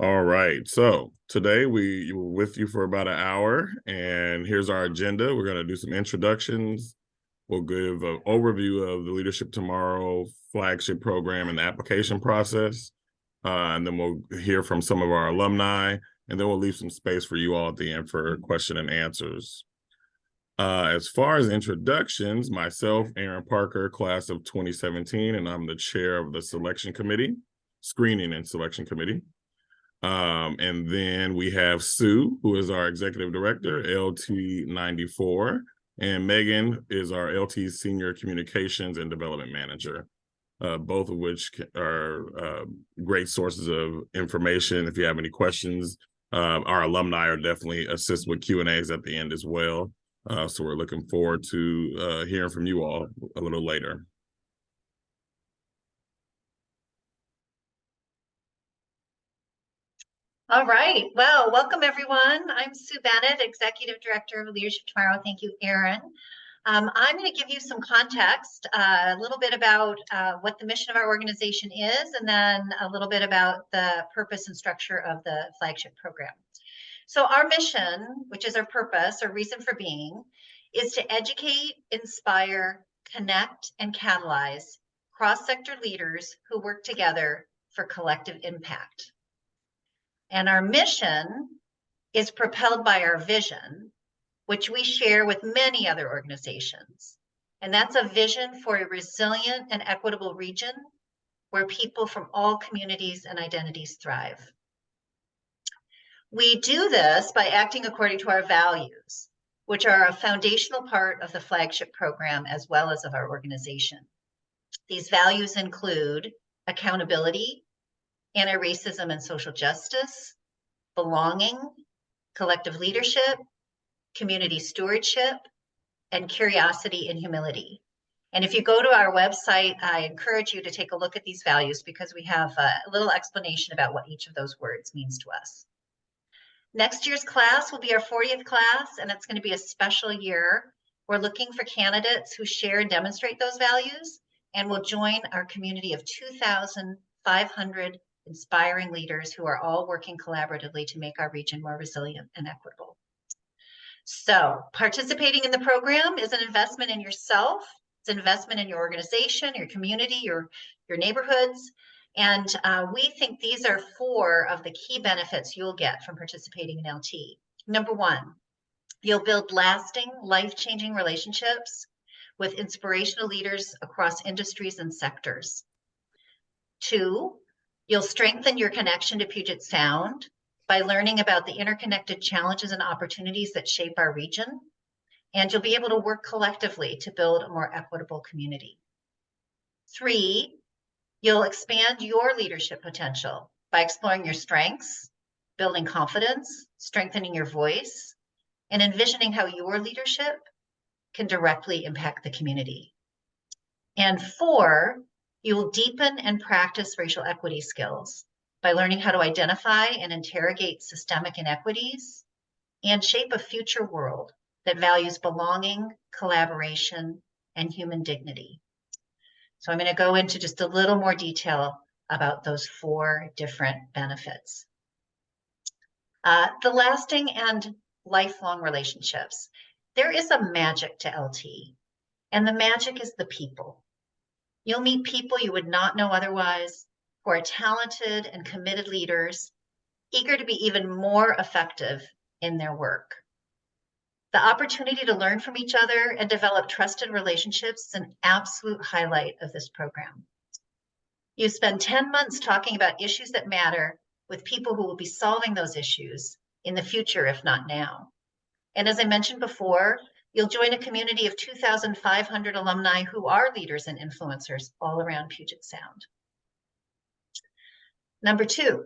All right. So today we were with you for about an hour, and here's our agenda. We're going to do some introductions. We'll give an overview of the Leadership Tomorrow flagship program and the application process. And then we'll hear from some of our alumni, and then we'll leave some space for you all at the end for question and answers. As far as introductions, myself, Aaron Parker, class of 2017, and I'm the chair of the selection committee, screening and selection committee. And then we have Sue, who is our executive director, LT'24, and Megan is our LT senior communications and development manager, both of which are great sources of information. If you have any questions, our alumni are definitely assist with Q&As at the end as well. So we're looking forward to hearing from you all a little later. All right. Well, welcome everyone. I'm Sue Bennett, Executive Director of Leadership Tomorrow. Thank you, Aaron. I'm going to give you some context, a little bit about what the mission of our organization is, and then a little bit about the purpose and structure of the flagship program. So our mission, which is our purpose or reason for being, is to educate, inspire, connect, and catalyze cross-sector leaders who work together for collective impact. And our mission is propelled by our vision, which we share with many other organizations. And that's a vision for a resilient and equitable region where people from all communities and identities thrive. We do this by acting according to our values, which are a foundational part of the flagship program as well as of our organization. These values include accountability, anti-racism and social justice, belonging, collective leadership, community stewardship, and curiosity and humility. And if you go to our website, I encourage you to take a look at these values because we have a little explanation about what each of those words means to us. Next year's class will be our 40th class, and it's going to be a special year. We're looking for candidates who share and demonstrate those values and will join our community of 2,500 inspiring leaders who are all working collaboratively to make our region more resilient and equitable. So participating in the program is an investment in yourself. It's an investment in your organization, your community, your neighborhoods. And we think these are 4 of the key benefits you'll get from participating in LT. Number 1, you'll build lasting, life-changing relationships with inspirational leaders across industries and sectors. 2, you'll strengthen your connection to Puget Sound by learning about the interconnected challenges and opportunities that shape our region. And you'll be able to work collectively to build a more equitable community. 3, you'll expand your leadership potential by exploring your strengths, building confidence, strengthening your voice, and envisioning how your leadership can directly impact the community. And 4, you will deepen and practice racial equity skills by learning how to identify and interrogate systemic inequities and shape a future world that values belonging, collaboration, and human dignity. So I'm going to go into just a little more detail about those 4 different benefits. The lasting and lifelong relationships. There is a magic to LT, and the magic is the people. You'll meet people you would not know otherwise, who are talented and committed leaders, eager to be even more effective in their work. The opportunity to learn from each other and develop trusted relationships is an absolute highlight of this program. You spend 10 months talking about issues that matter with people who will be solving those issues in the future, if not now. And as I mentioned before, you'll join a community of 2,500 alumni who are leaders and influencers all around Puget Sound. Number 2,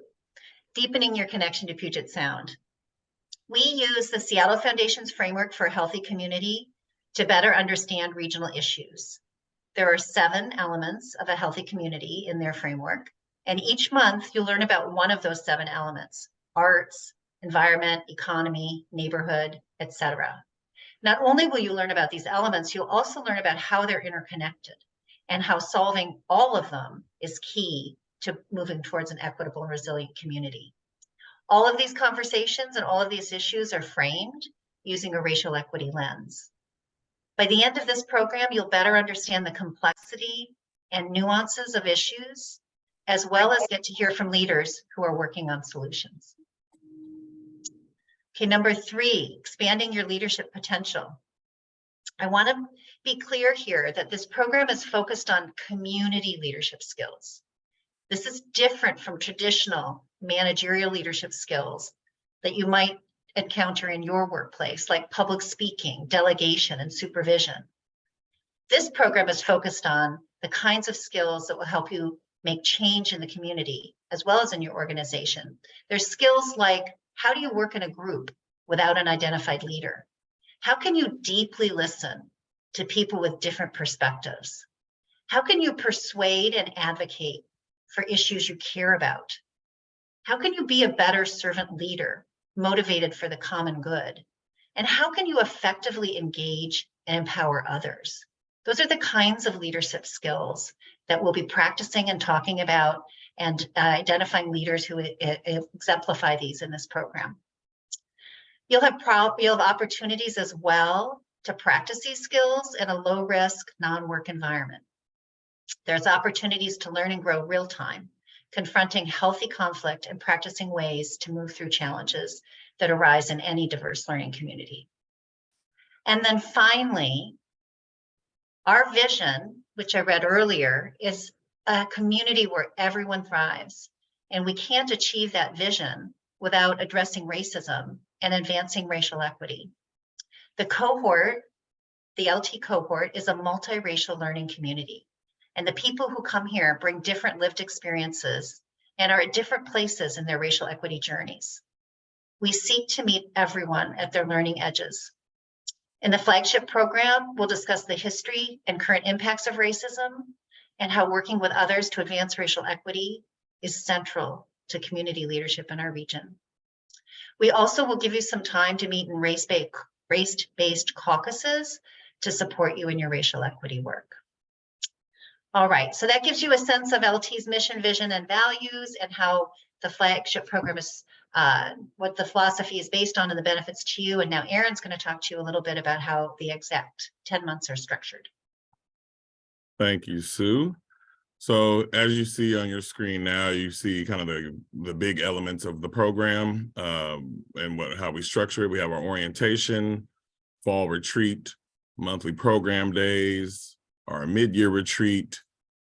deepening your connection to Puget Sound. We use the Seattle Foundation's framework for a healthy community to better understand regional issues. There are 7 elements of a healthy community in their framework, and each month you'll learn about one of those 7 elements: arts, environment, economy, neighborhood, etc. Not only will you learn about these elements, you'll also learn about how they're interconnected and how solving all of them is key to moving towards an equitable and resilient community. All of these conversations and all of these issues are framed using a racial equity lens. By the end of this program, you'll better understand the complexity and nuances of issues, as well as get to hear from leaders who are working on solutions. Okay, number 3, expanding your leadership potential. I want to be clear here that this program is focused on community leadership skills. This is different from traditional managerial leadership skills that you might encounter in your workplace, like public speaking, delegation, and supervision. This program is focused on the kinds of skills that will help you make change in the community, as well as in your organization. There's skills like, how do you work in a group without an identified leader? How can you deeply listen to people with different perspectives? How can you persuade and advocate for issues you care about? How can you be a better servant leader, motivated for the common good? And how can you effectively engage and empower others? Those are the kinds of leadership skills that we'll be practicing and talking about, and identifying leaders who exemplify these in this program. You'll have opportunities as well to practice these skills in a low-risk, non-work environment. There's opportunities to learn and grow real-time, confronting healthy conflict and practicing ways to move through challenges that arise in any diverse learning community. And then finally, our vision, which I read earlier, is a community where everyone thrives. And we can't achieve that vision without addressing racism and advancing racial equity. The cohort, the LT cohort, is a multiracial learning community. And the people who come here bring different lived experiences and are at different places in their racial equity journeys. We seek to meet everyone at their learning edges. In the flagship program, we'll discuss the history and current impacts of racism and how working with others to advance racial equity is central to community leadership in our region. We also will give you some time to meet in race-based caucuses to support you in your racial equity work. All right, so that gives you a sense of LT's mission, vision, and values, and how the flagship program is, what the philosophy is based on and the benefits to you. And now Aaron's going to talk to you a little bit about how the exact 10 months are structured. Thank you, Sue. So as you see on your screen now, you see kind of the big elements of the program, and how we structure it. We have our orientation, fall retreat, monthly program days, our mid-year retreat,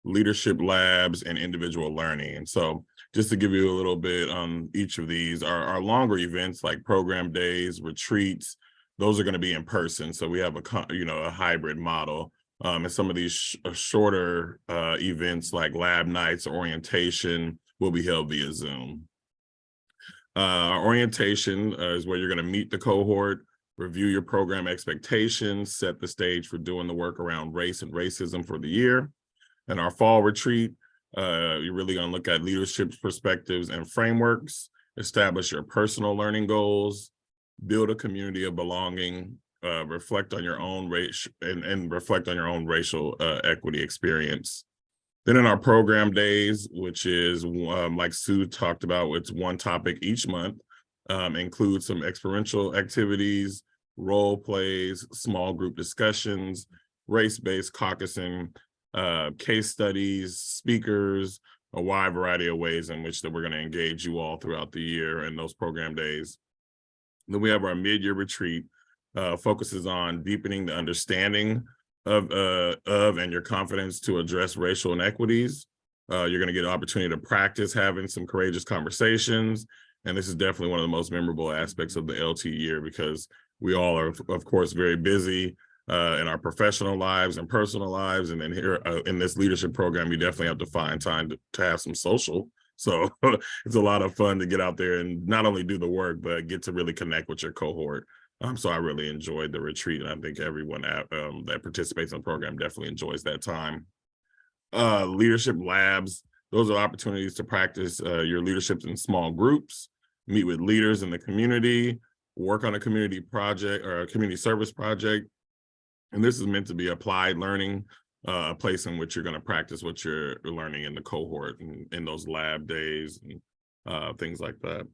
leadership labs, and individual learning. And so just to give you a little bit on each of these, our longer events like program days, retreats, those are going to be in person. So we have a hybrid model. And some of these shorter events like lab nights, orientation, will be held via Zoom. Our orientation is where you're going to meet the cohort, review your program expectations, set the stage for doing the work around race and racism for the year. And our fall retreat, you're really going to look at leadership perspectives and frameworks, establish your personal learning goals, build a community of belonging, reflect on your own race and reflect on your own racial equity experience. Then in our program days, which is like Sue talked about, it's one topic each month, includes some experiential activities, role plays, small group discussions, race-based caucusing, case studies, speakers, a wide variety of ways in which that we're going to engage you all throughout the year in those program days. Then we have our mid-year retreat, focuses on deepening the understanding of and your confidence to address racial inequities. You're going to get an opportunity to practice having some courageous conversations. And this is definitely one of the most memorable aspects of the LT year, because we all are, of course, very busy in our professional lives and personal lives. And then here in this leadership program, you definitely have to find time to have some social. So it's a lot of fun to get out there and not only do the work, but get to really connect with your cohort. So I really enjoyed the retreat, and I think everyone that participates in the program definitely enjoys that time. Leadership labs, those are opportunities to practice your leadership in small groups, meet with leaders in the community, work on a community project or a community service project. And this is meant to be applied learning, a place in which you're going to practice what you're learning in the cohort and in those lab days and things like that.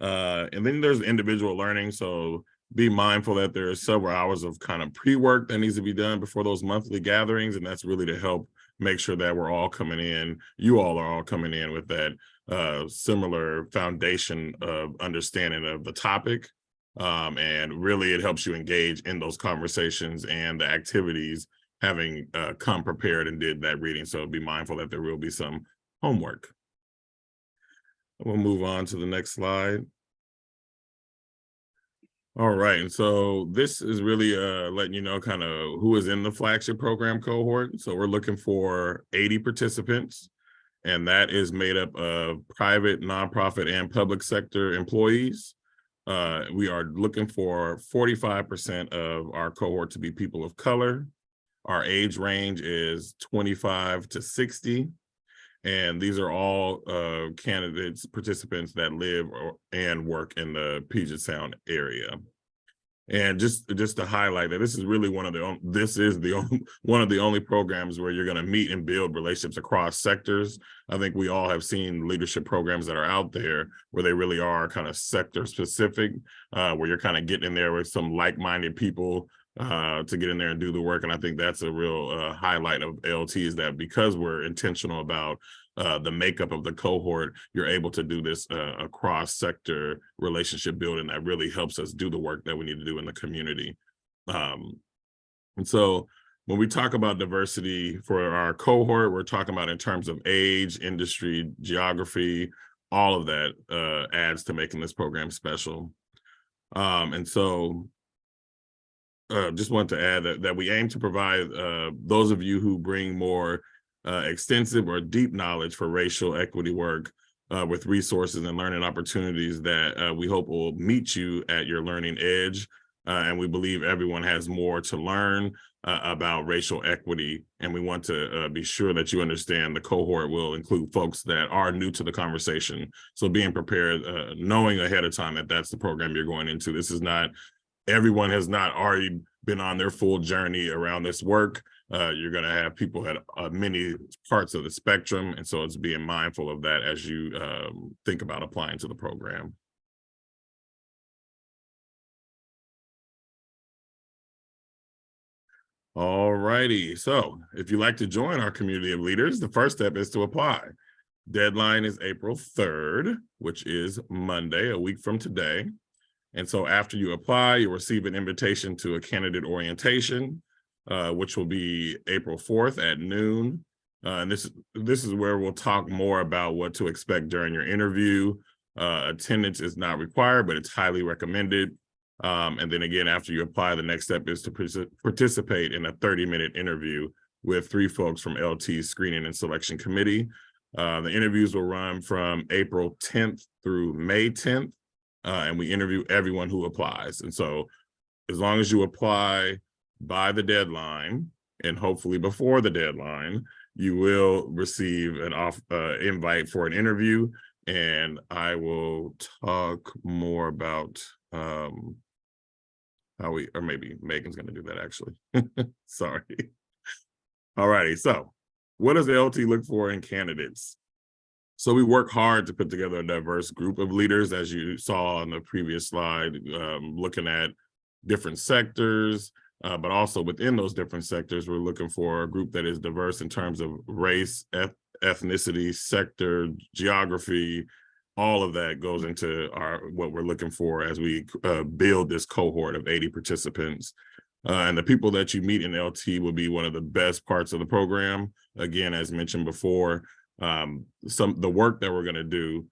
And then there's individual learning. So be mindful that there are several hours of kind of pre-work that needs to be done before those monthly gatherings. And that's really to help make sure that we're all coming in, you all are all coming in with that similar foundation of understanding of the topic. And really it helps you engage in those conversations and the activities, having come prepared and did that reading. So be mindful that there will be some homework. We'll move on to the next slide. All right, and so this is really letting you know kind of who is in the flagship program cohort. So we're looking for 80 participants, and that is made up of private, nonprofit, and public sector employees. We are looking for 45% of our cohort to be people of color. Our age range is 25 to 60. And these are all candidates, participants that live and work in the Puget Sound area. And just to highlight that this is really one of the only programs where you're going to meet and build relationships across sectors. I think we all have seen leadership programs that are out there where they really are kind of sector specific, where you're kind of getting in there with some like-minded people to get in there and do the work. And I think that's a real highlight of LT, is that because we're intentional about the makeup of the cohort, you're able to do this across sector relationship building that really helps us do the work that we need to do in the community. And so when we talk about diversity for our cohort, we're talking about in terms of age, industry, geography, all of that adds to making this program special. And so just want to add that we aim to provide those of you who bring more extensive or deep knowledge for racial equity work with resources and learning opportunities that we hope will meet you at your learning edge. And we believe everyone has more to learn about racial equity. And we want to be sure that you understand the cohort will include folks that are new to the conversation. So being prepared, knowing ahead of time that that's the program you're going into. This is not, everyone has not already been on their full journey around this work. You're going to have people at many parts of the spectrum. And so it's being mindful of that as you think about applying to the program. All righty. So if you'd like to join our community of leaders, the first step is to apply. Deadline is April 3rd, which is Monday, a week from today. And so after you apply, you'll receive an invitation to a candidate orientation, which will be April 4th at noon. And this is where we'll talk more about what to expect during your interview. Attendance is not required, but it's highly recommended. And then again, after you apply, the next step is to participate in a 30-minute interview with 3 folks from LT's Screening and Selection Committee. The interviews will run from April 10th through May 10th, and we interview everyone who applies. And so as long as you apply by the deadline, and hopefully before the deadline, you will receive an invite for an interview. And I will talk more about or maybe Megan's going to do that actually. Sorry. All righty. So what does the LT look for in candidates? So we work hard to put together a diverse group of leaders, as you saw on the previous slide, looking at different sectors, but also within those different sectors, we're looking for a group that is diverse in terms of race, ethnicity, sector, geography. All of that goes into what we're looking for as we build this cohort of 80 participants. And the people that you meet in LT will be one of the best parts of the program. Again, as mentioned before, the work that we're going to do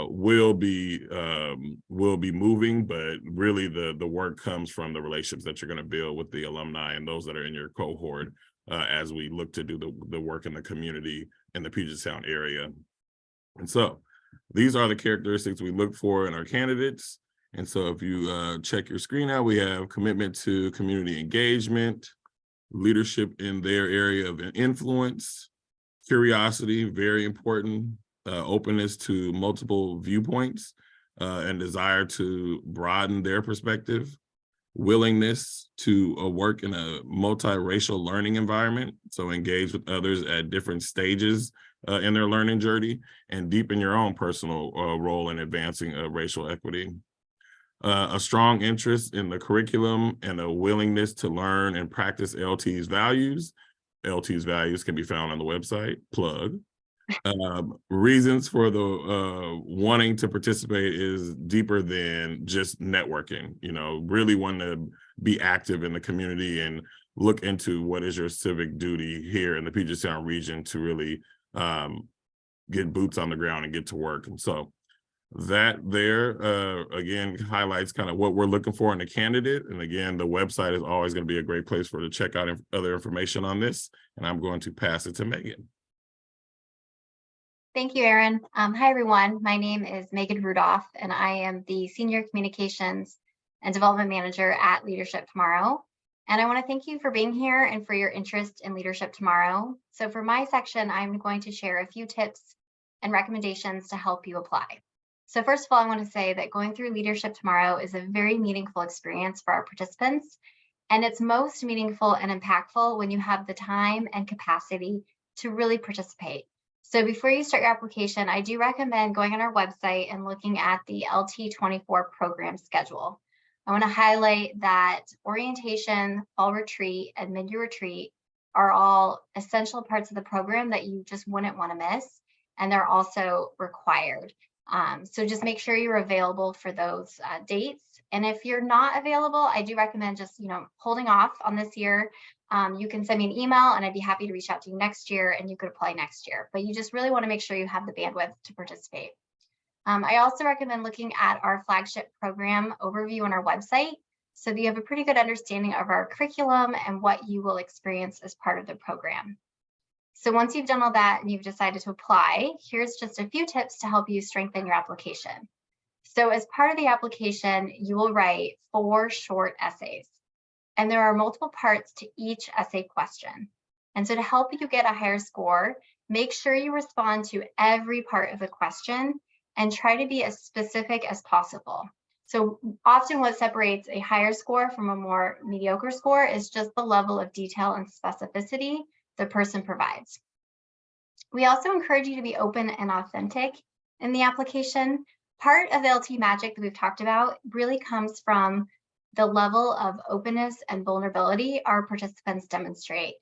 will be moving, but really the work comes from the relationships that you're going to build with the alumni and those that are in your cohort as we look to do the work in the community in the Puget Sound area. And so these are the characteristics we look for in our candidates. And so if you check your screen out, we have commitment to community engagement, leadership in their area of influence, curiosity, very important, openness to multiple viewpoints, and desire to broaden their perspective, willingness to work in a multiracial learning environment, so engage with others at different stages in their learning journey, and deepen your own personal role in advancing racial equity. A strong interest in the curriculum and a willingness to learn and practice LT's values. LT's values can be found on the website, plug. Reasons for the wanting to participate is deeper than just networking, really want to be active in the community and look into what is your civic duty here in the Puget Sound region to really get boots on the ground and get to work. And so that there, again, highlights kind of what we're looking for in a candidate. And again, the website is always going to be a great place to check out other information on this. And I'm going to pass it to Megan. Thank you, Aaron. Hi, everyone. My name is Megan Rudolph, and I am the Senior Communications and Development Manager at Leadership Tomorrow. And I want to thank you for being here and for your interest in Leadership Tomorrow. So for my section, I'm going to share a few tips and recommendations to help you apply. So first of all, I want to say that going through Leadership Tomorrow is a very meaningful experience for our participants, and it's most meaningful and impactful when you have the time and capacity to really participate. So before you start your application, I do recommend going on our website and looking at the LT'24 program schedule. I want to highlight that orientation, fall retreat, and mid-year retreat are all essential parts of the program that you just wouldn't want to miss, and they're also required. So just make sure you're available for those dates. And if you're not available, I do recommend just, holding off on this year. You can send me an email and I'd be happy to reach out to you next year and you could apply next year, but you just really want to make sure you have the bandwidth to participate. I also recommend looking at our flagship program overview on our website so that you have a pretty good understanding of our curriculum and what you will experience as part of the program. So once you've done all that and you've decided to apply, here's just a few tips to help you strengthen your application. So as part of the application, you will write 4 short essays. And there are multiple parts to each essay question. And so to help you get a higher score, make sure you respond to every part of the question and try to be as specific as possible. So often what separates a higher score from a more mediocre score is just the level of detail and specificity the person provides. We also encourage you to be open and authentic in the application. Part of LT magic that we've talked about really comes from the level of openness and vulnerability our participants demonstrate.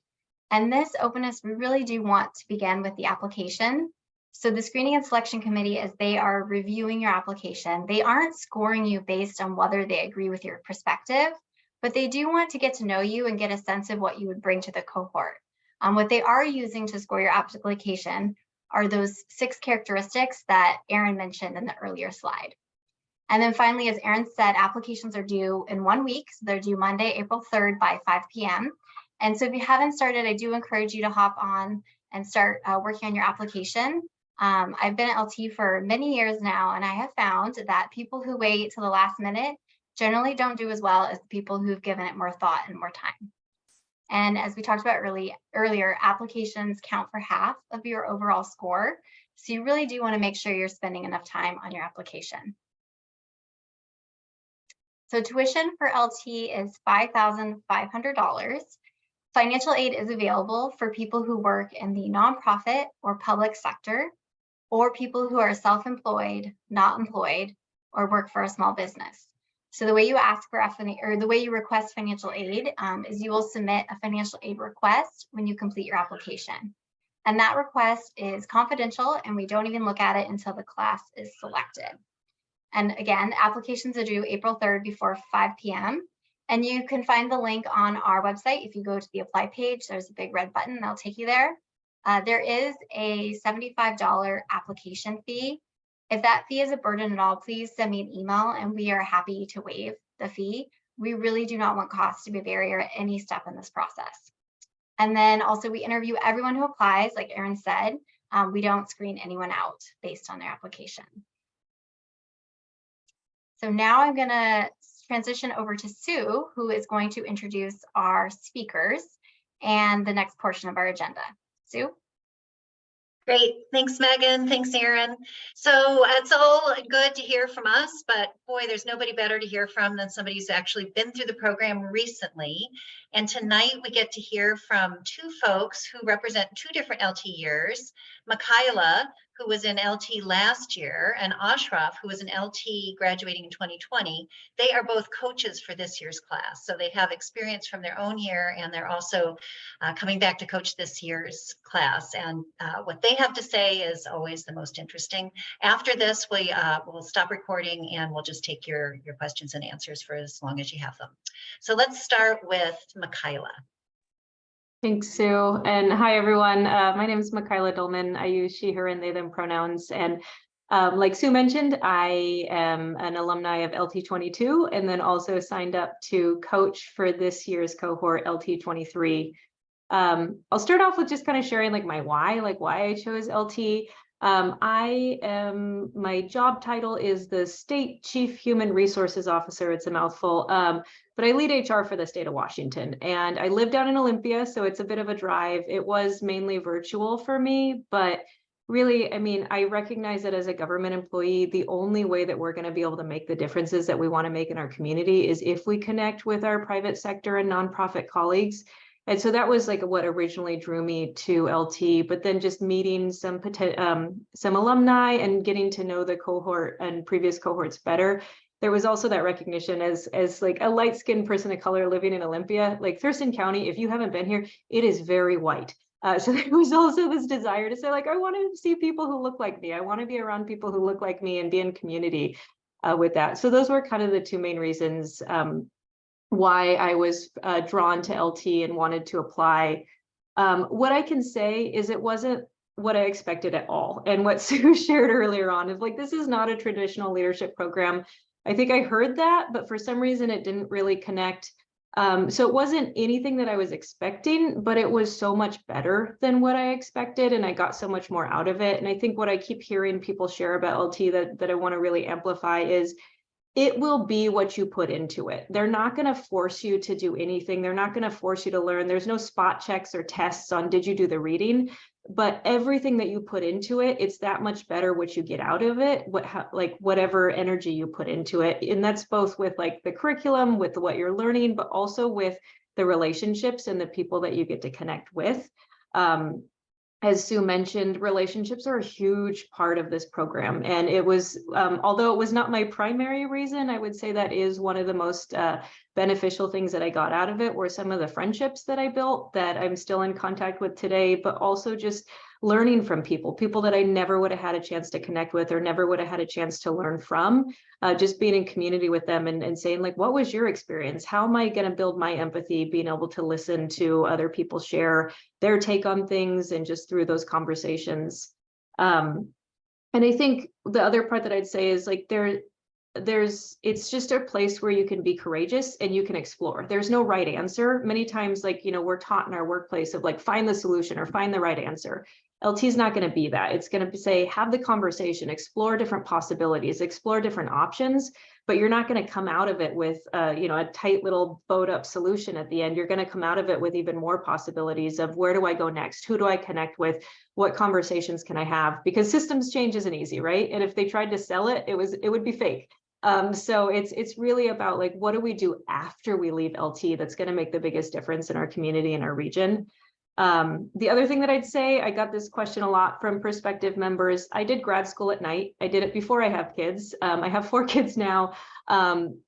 And this openness, we really do want to begin with the application. So the screening and selection committee, as they are reviewing your application, they aren't scoring you based on whether they agree with your perspective, but they do want to get to know you and get a sense of what you would bring to the cohort. What they are using to score your application are those 6 characteristics that Aaron mentioned in the earlier slide. And then finally, as Aaron said, applications are due in 1 week. So they're due Monday, April 3rd by 5 p.m. And so if you haven't started, I do encourage you to hop on and start working on your application. I've been at LT for many years now, and I have found that people who wait till the last minute generally don't do as well as the people who've given it more thought and more time. And as we talked about earlier, applications count for half of your overall score. So you really do want to make sure you're spending enough time on your application. So tuition for LT is $5,500. Financial aid is available for people who work in the nonprofit or public sector, or people who are self-employed, not employed, or work for a small business. So the way you ask for the way you request financial aid is you will submit a financial aid request when you complete your application. And that request is confidential, and we don't even look at it until the class is selected. And again, applications are due April 3rd before 5 p.m. And you can find the link on our website. If you go to the apply page, there's a big red button that'll take you there. There is a $75 application fee. If that fee is a burden at all, please send me an email and we are happy to waive the fee. We really do not want costs to be a barrier at any step in this process. And then also we interview everyone who applies, like Aaron said. We don't screen anyone out based on their application. So now I'm going to transition over to Sue, who is going to introduce our speakers and the next portion of our agenda. Sue? Great. Thanks, Megan. Thanks, Aaron. So it's all good to hear from us, but boy, there's nobody better to hear from than somebody who's actually been through the program recently. And tonight we get to hear from two folks who represent two different LT years, Michaela, who was in LT last year, and Ashraf, who was in LT graduating in 2020. They are both coaches for this year's class. So they have experience from their own year, and they're also coming back to coach this year's class. And what they have to say is always the most interesting. After this, we'll stop recording and we'll just take your questions and answers for as long as you have them. So let's start with Michaela. Thanks, Sue. And hi, everyone. My name is Michaela Doelman. I use she, her, and they, them pronouns. And like Sue mentioned, I am an alumni of LT'22 and then also signed up to coach for this year's cohort LT'23. I'll start off with just kind of sharing like my why I chose LT. My job title is the State Chief Human Resources Officer. It's a mouthful, but I lead HR for the state of Washington, and I live down in Olympia, so it's a bit of a drive. It was mainly virtual for me, but really, I mean, I recognize that as a government employee, the only way that we're going to be able to make the differences that we want to make in our community is if we connect with our private sector and nonprofit colleagues. And so that was like what originally drew me to LT, but then just meeting some alumni and getting to know the cohort and previous cohorts better. There was also that recognition as like a light-skinned person of color living in Olympia, like Thurston County, if you haven't been here, it is very white. So there was also this desire to say, like, I want to see people who look like me. I want to be around people who look like me and be in community with that. So those were kind of the two main reasons why I was drawn to LT and wanted to apply. What I can say is it wasn't what I expected at all. And what Sue shared earlier on is like, this is not a traditional leadership program. I think I heard that, but for some reason it didn't really connect. So it wasn't anything that I was expecting, but it was so much better than what I expected. And I got so much more out of it. And I think what I keep hearing people share about LT that I want to really amplify is it will be what you put into it. They're not going to force you to do anything. They're not going to force you to learn. There's no spot checks or tests on did you do the reading, but everything that you put into it, it's that much better what you get out of it, like whatever energy you put into it. And that's both with like the curriculum, with what you're learning, but also with the relationships and the people that you get to connect with. As Sue mentioned, relationships are a huge part of this program. And it was, although it was not my primary reason, I would say that is one of the most beneficial things that I got out of it were some of the friendships that I built that I'm still in contact with today, but also just learning from people that I never would have had a chance to connect with or never would have had a chance to learn from, just being in community with them and saying like, what was your experience? How am I going to build my empathy, being able to listen to other people share their take on things and just through those conversations. And I think the other part that I'd say is like it's just a place where you can be courageous and you can explore. There's no right answer. Many times, like, you know, we're taught in our workplace of like, find the solution or find the right answer. LT is not going to be that. It's going to say, have the conversation, explore different possibilities, explore different options, but you're not going to come out of it with, you know, a tight little bowed up solution at the end. You're going to come out of it with even more possibilities of where do I go next? Who do I connect with? What conversations can I have? Because systems change isn't easy, right? And if they tried to sell it, it would be fake. So it's really about like, what do we do after we leave LT that's going to make the biggest difference in our community and our region? The other thing that I'd say, I got this question a lot from prospective members. I did grad school at night. I did it before I have kids. I have 4 kids now.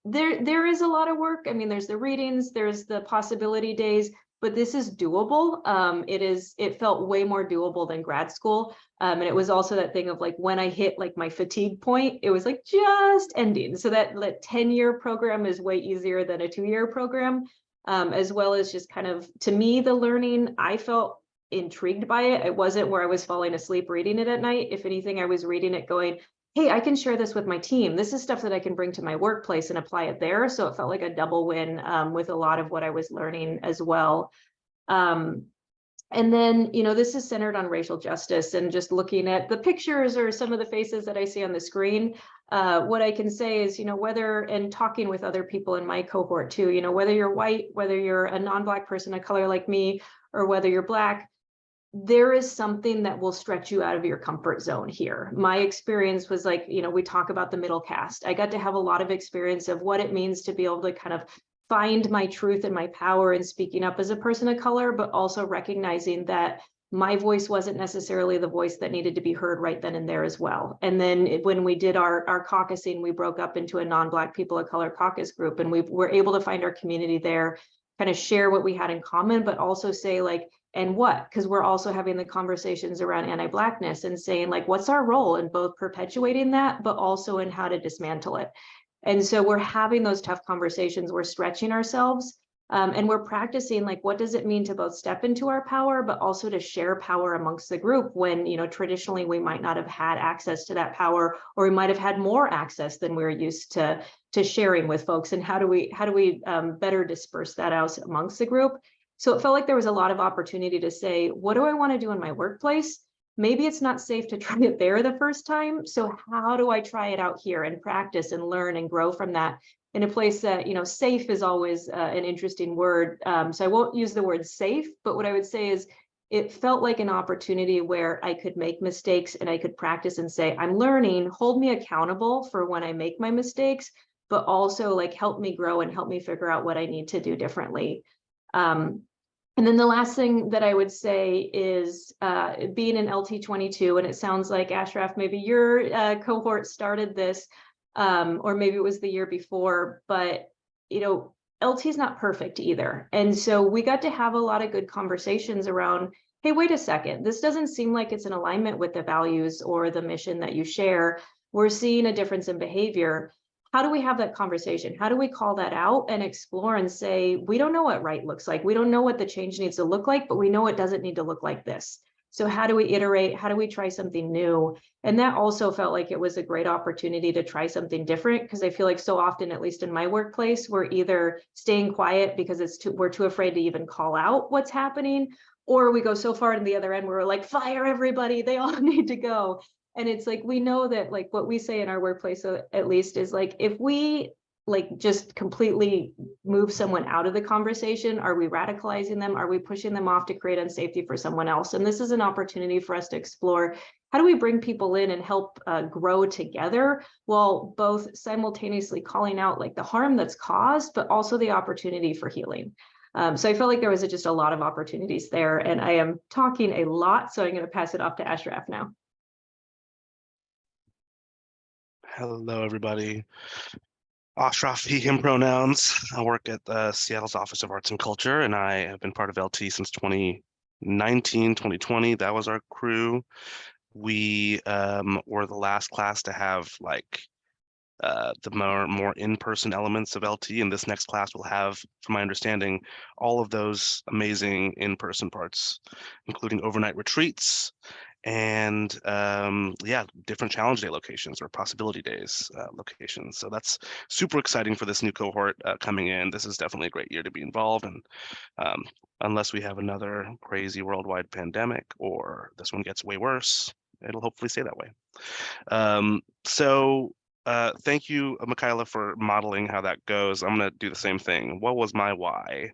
There is a lot of work. I mean, there's the readings, there's the possibility days, but this is doable. It felt way more doable than grad school. And it was also that thing of like, when I hit like my fatigue point, it was like just ending. So that 10-year program is way easier than a 2-year program. As well as just kind of, to me, the learning, I felt intrigued by it. It wasn't where I was falling asleep reading it at night. If anything, I was reading it going, hey, I can share this with my team. This is stuff that I can bring to my workplace and apply it there. So it felt like a double win with a lot of what I was learning as well. And then, you know, this is centered on racial justice and just looking at the pictures or some of the faces that I see on the screen. What I can say is, you know, and talking with other people in my cohort too, you know, whether you're white, whether you're a non-Black person of color like me, or whether you're Black, there is something that will stretch you out of your comfort zone here. My experience was like, you know, we talk about the middle caste. I got to have a lot of experience of what it means to be able to kind of find my truth and my power in speaking up as a person of color, but also recognizing that my voice wasn't necessarily the voice that needed to be heard right then and there as well. And then when we did our caucusing, we broke up into a non-Black people of color caucus group, and we were able to find our community there, kind of share what we had in common, but also say like, and what? Because we're also having the conversations around anti-Blackness and saying like, what's our role in both perpetuating that, but also in how to dismantle it. And so we're having those tough conversations, we're stretching ourselves, and we're practicing like, what does it mean to both step into our power, but also to share power amongst the group when, you know, traditionally we might not have had access to that power, or we might have had more access than we're used to sharing with folks. And how do we better disperse that out amongst the group? So it felt like there was a lot of opportunity to say, what do I want to do in my workplace? Maybe it's not safe to try it there the first time. So how do I try it out here and practice and learn and grow from that in a place that, you know, safe is always an interesting word. So I won't use the word safe, but what I would say is it felt like an opportunity where I could make mistakes and I could practice and say, I'm learning, hold me accountable for when I make my mistakes, but also like help me grow and help me figure out what I need to do differently. And then the last thing that I would say is being an LT'22, and it sounds like Ashraf, maybe your cohort started this, or maybe it was the year before, but you know, LT is not perfect either. And so we got to have a lot of good conversations around, hey, wait a second, this doesn't seem like it's in alignment with the values or the mission that you share. We're seeing a difference in behavior. How do we have that conversation? How do we call that out and explore and say, we don't know what right looks like. We don't know what the change needs to look like, but we know it doesn't need to look like this. So how do we iterate? How do we try something new? And that also felt like it was a great opportunity to try something different, because I feel like so often, at least in my workplace, we're either staying quiet because we're too afraid to even call out what's happening, or we go so far in the other end where we're like, fire everybody, they all need to go. And it's like, we know that like what we say in our workplace, at least, is like, if we like just completely move someone out of the conversation, are we radicalizing them? Are we pushing them off to create unsafety for someone else? And this is an opportunity for us to explore, how do we bring people in and help grow together, while both simultaneously calling out like the harm that's caused, but also the opportunity for healing. So I felt like there was just a lot of opportunities there, and I am talking a lot, so I'm going to pass it off to Ashraf now. Hello, everybody. Ashraf, he, him pronouns. I work at Seattle's Office of Arts and Culture, and I have been part of LT since 2019, 2020. That was our crew. We were the last class to have like the more in-person elements of LT, and this next class will have, from my understanding, all of those amazing in-person parts, including overnight retreats, and yeah, different challenge day locations or possibility days locations. So that's super exciting for this new cohort coming in. This is definitely a great year to be involved, and unless we have another crazy worldwide pandemic or this one gets way worse, it'll hopefully stay that way. Thank you, Michaela, for modeling how that goes. I'm gonna do the same thing. What was my why?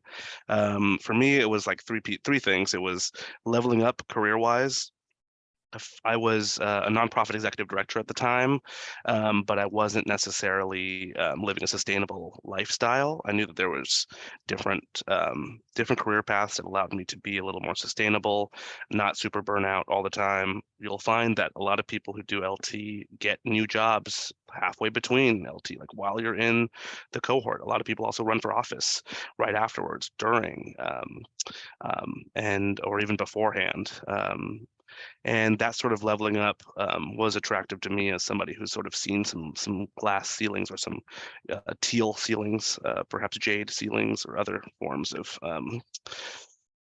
For me, it was like three things. It was leveling up career-wise. I was a nonprofit executive director at the time, but I wasn't necessarily living a sustainable lifestyle. I knew that there was different career paths that allowed me to be a little more sustainable, not super burnout all the time. You'll find that a lot of people who do LT get new jobs halfway between LT, like while you're in the cohort. A lot of people also run for office right afterwards, during, or even beforehand. And that sort of leveling up was attractive to me as somebody who's sort of seen some glass ceilings or some teal ceilings, perhaps jade ceilings or other forms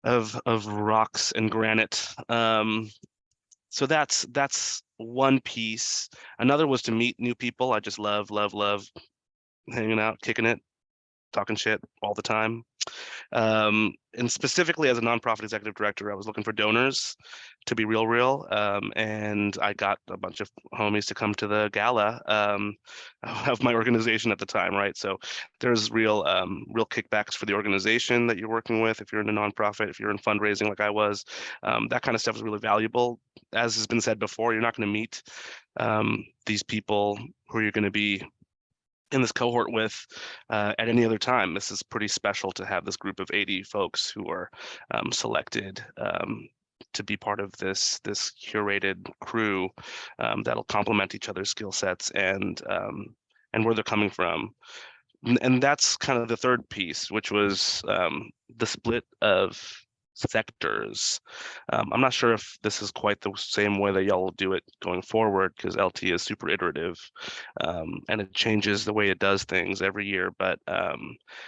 of rocks and granite. So that's one piece. Another was to meet new people. I just love hanging out, kicking it talking shit all the time. And specifically as a nonprofit executive director, I was looking for donors to be real. And I got a bunch of homies to come to the gala of my organization at the time, right? So there's real kickbacks for the organization that you're working with. If you're in a nonprofit, if you're in fundraising like I was, that kind of stuff is really valuable. As has been said before, you're not going to meet these people who you're going to be in this cohort with at any other time. This is pretty special to have this group of 80 folks who are selected to be part of this curated crew that'll complement each other's skill sets and where they're coming from. And that's kind of the third piece, which was the split of sectors. I'm not sure if this is quite the same way that y'all will do it going forward, because LT is super iterative and it changes the way it does things every year. But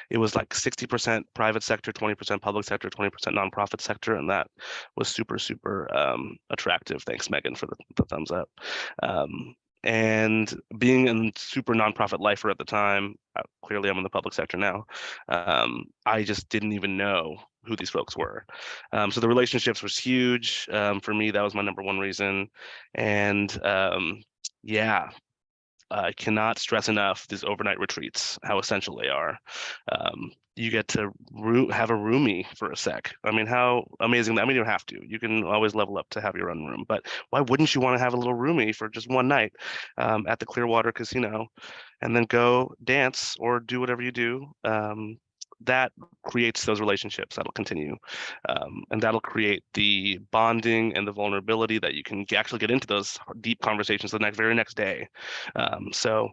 it was like 60% private sector, 20% public sector, 20% nonprofit sector, and that was super attractive. Thanks, Megan, for the thumbs up. And being in super nonprofit lifer at the time, clearly I'm in the public sector now, I just didn't even know who these folks were. So the relationships was huge. For me, that was my number one reason. And yeah, I cannot stress enough these overnight retreats, how essential they are. You get to have a roomie for a sec. I mean, how amazing. I mean, you don't have to. You can always level up to have your own room. But why wouldn't you want to have a little roomie for just one night at the Clearwater Casino and then go dance or do whatever you do? That creates those relationships that'll continue. And that'll create the bonding and the vulnerability that you can actually get into those deep conversations the very next day. So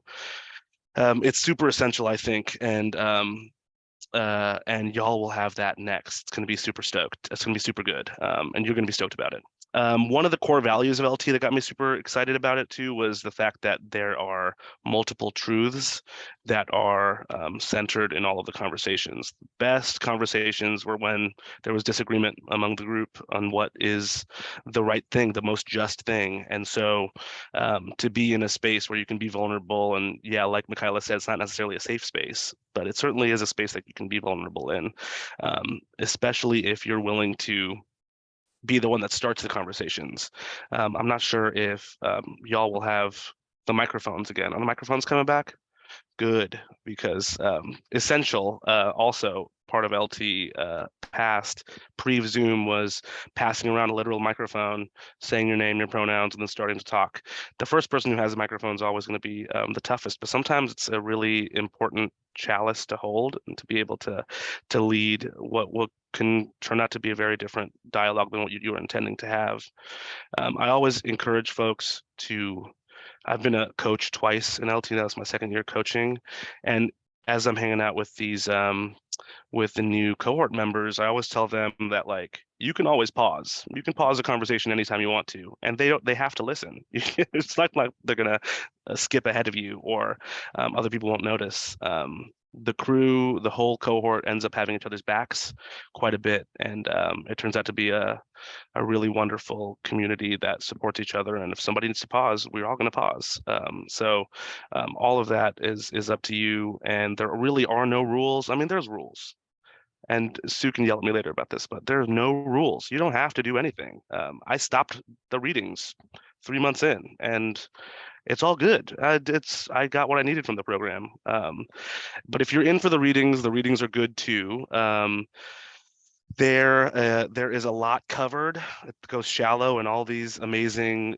it's super essential, I think. And y'all will have that next. It's going to be super stoked. It's going to be super good. And you're going to be stoked about it. One of the core values of LT that got me super excited about it too was the fact that there are multiple truths that are centered in all of the conversations. Best conversations were when there was disagreement among the group on what is the right thing, the most just thing. And so to be in a space where you can be vulnerable, and yeah, like Michaela said, it's not necessarily a safe space, but it certainly is a space that you can be vulnerable in, especially if you're willing to be the one that starts the conversations. I'm not sure if y'all will have the microphones again. Are the microphones coming back? Good, because essential also part of LT past pre-Zoom was passing around a literal microphone, saying your name, your pronouns, and then starting to talk. The first person who has a microphone is always going to be the toughest, but sometimes it's a really important chalice to hold and to be able to lead what can turn out to be a very different dialogue than what you were intending to have. I always encourage folks to, I've been a coach twice in LT, that was my second year coaching. And as I'm hanging out with these, with the new cohort members, I always tell them that, like, you can always pause. You can pause a conversation anytime you want to, and they have to listen. It's not like they're gonna skip ahead of you or other people won't notice. The crew, the whole cohort ends up having each other's backs quite a bit, and it turns out to be a really wonderful community that supports each other. And if somebody needs to pause, we're all going to pause. So all of that is up to you, and there really are no rules. I mean, there's rules, and Sue can yell at me later about this, but there's no rules. You don't have to do anything. I stopped the readings 3 months in, and it's all good. I got what I needed from the program. But if you're in for the readings are good too. There is a lot covered. It goes shallow in all these amazing,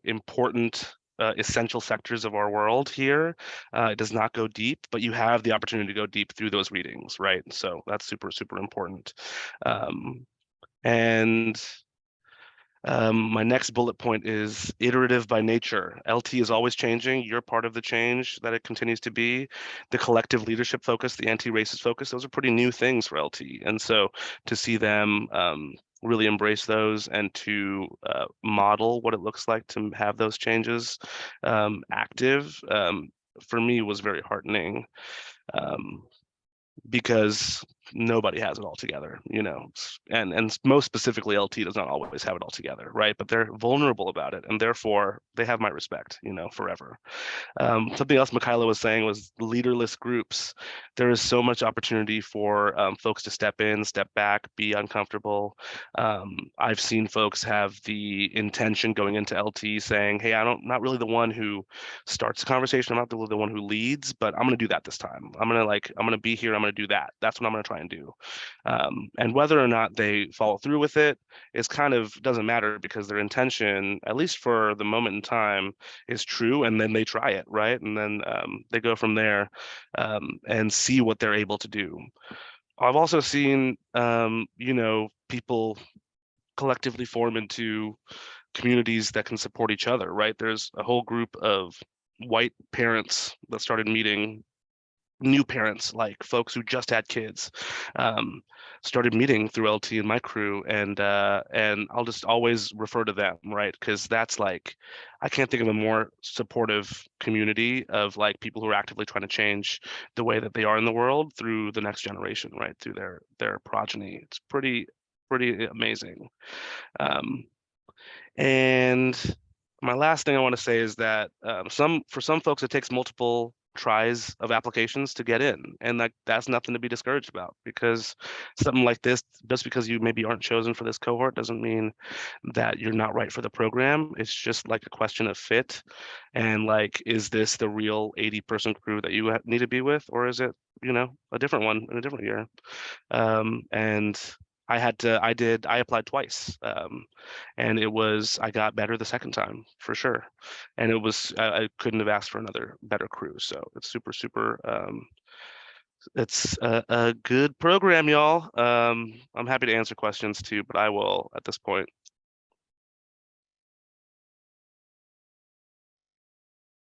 important, essential sectors of our world here. It does not go deep, but you have the opportunity to go deep through those readings, right? So that's super important. My next bullet point is iterative by nature. LT is always changing. You're part of the change that it continues to be. The collective leadership focus, the anti-racist focus, those are pretty new things for LT. And so to see them really embrace those and to model what it looks like to have those changes active, for me was very heartening. Because nobody has it all together, you know, and most specifically LT does not always have it all together, right? But they're vulnerable about it, and therefore they have my respect, you know, forever. Something else Michaela was saying was leaderless groups. There is so much opportunity for folks to step in, step back, be uncomfortable. I've seen folks have the intention going into LT saying, hey, not really the one who starts the conversation. I'm not really the one who leads, but I'm going to do that this time. I'm going to be here. I'm going to do that. That's what I'm going to try and do. And whether or not they follow through with it is kind of doesn't matter, because their intention, at least for the moment in time, is true. And then they try it, right? And then they go from there and see what they're able to do. I've also seen, you know, people collectively form into communities that can support each other, right? There's a whole group of white parents that started meeting, new parents, like folks who just had kids, started meeting through LT and my crew, and I'll just always refer to them, right? Because that's like, I can't think of a more supportive community of like people who are actively trying to change the way that they are in the world through the next generation, right? Through their progeny. It's pretty amazing. And my last thing I want to say is that for some folks, it takes multiple tries of applications to get in, and that's nothing to be discouraged about, because something like this, just because you maybe aren't chosen for this cohort, doesn't mean that you're not right for the program. It's just like a question of fit, and like, is this the real 80-person crew that you need to be with, or is it, you know, a different one in a different year? And I applied twice, and I got better the second time for sure. And I couldn't have asked for another better crew. So it's super, it's a good program, y'all. I'm happy to answer questions too, but I will at this point